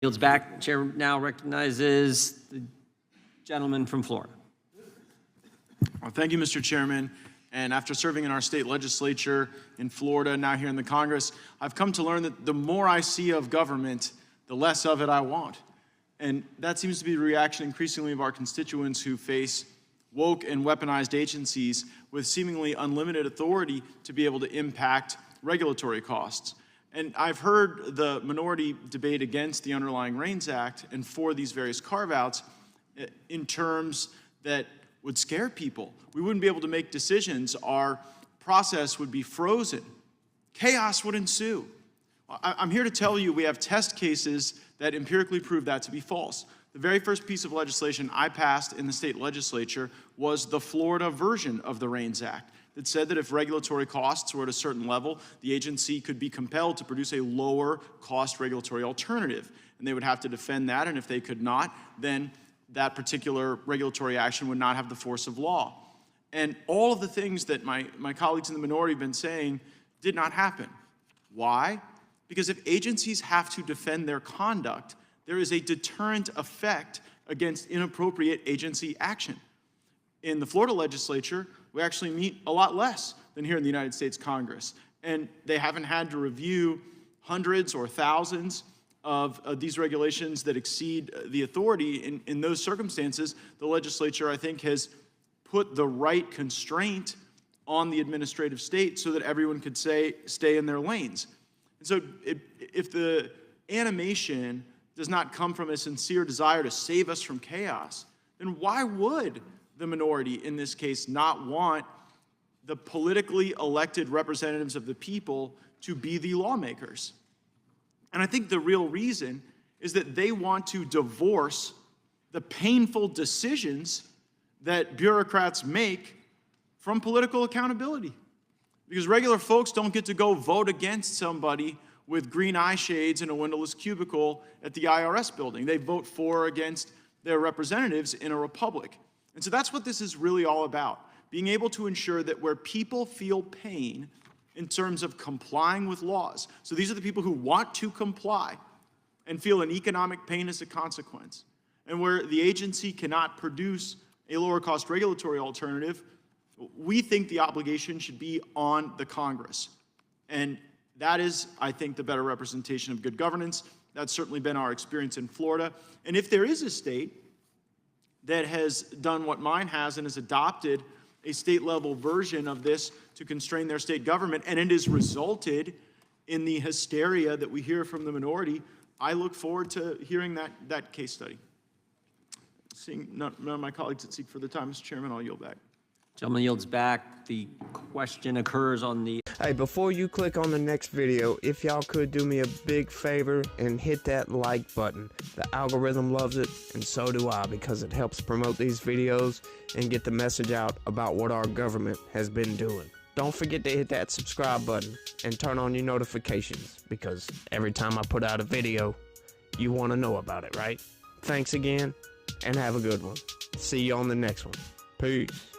Yields back. Chair now recognizes the gentleman from Florida. Well, thank you, Mr. Chairman. And after serving in our state legislature in Florida, now here in the Congress, I've come to learn that the more I see of government, the less of it I want. And that seems to be the reaction increasingly of our constituents who face woke and weaponized agencies with seemingly unlimited authority to be able to impact regulatory costs. And I've heard the minority debate against the underlying REINS Act and for these various carve-outs in terms that would scare people. We wouldn't be able to make decisions. Our process would be frozen. Chaos would ensue. I'm here to tell you we have test cases that empirically prove that to be false. The very first piece of legislation I passed in the state legislature was the Florida version of the REINS Act that said that if regulatory costs were at a certain level, the agency could be compelled to produce a lower cost regulatory alternative. And they would have to defend that, and if they could not, then that particular regulatory action would not have the force of law. And all of the things that my colleagues in the minority have been saying did not happen. Why? Because if agencies have to defend their conduct, there is a deterrent effect against inappropriate agency action. In the Florida legislature, we actually meet a lot less than here in the United States Congress. And they haven't had to review hundreds or thousands of these regulations that exceed the authority. In those circumstances, the legislature, I think, has put the right constraint on the administrative state so that everyone could stay in their lanes. And so if the animation does not come from a sincere desire to save us from chaos, then why would the minority in this case not want the politically elected representatives of the people to be the lawmakers? And I think the real reason is that they want to divorce the painful decisions that bureaucrats make from political accountability. Because regular folks don't get to go vote against somebody with green eye shades in a windowless cubicle at the IRS building. They vote for or against their representatives in a republic. And so that's what this is really all about, being able to ensure that where people feel pain in terms of complying with laws, so these are the people who want to comply and feel an economic pain as a consequence, and where the agency cannot produce a lower cost regulatory alternative, we think the obligation should be on the Congress. And that is, I think, the better representation of good governance. That's certainly been our experience in Florida. And if there is a state that has done what mine has and has adopted a state-level version of this to constrain their state government, and it has resulted in the hysteria that we hear from the minority, I look forward to hearing that case study. Seeing none of my colleagues that seek further time, Mr. Chairman, I'll yield back. Gentleman yields back. The question occurs on the... Hey, before you click on the next video, if y'all could do me a big favor and hit that like button. The algorithm loves it, and so do I, because it helps promote these videos and get the message out about what our government has been doing. Don't forget to hit that subscribe button and turn on your notifications, because every time I put out a video, you want to know about it, right? Thanks again, and have a good one. See you on the next one. Peace.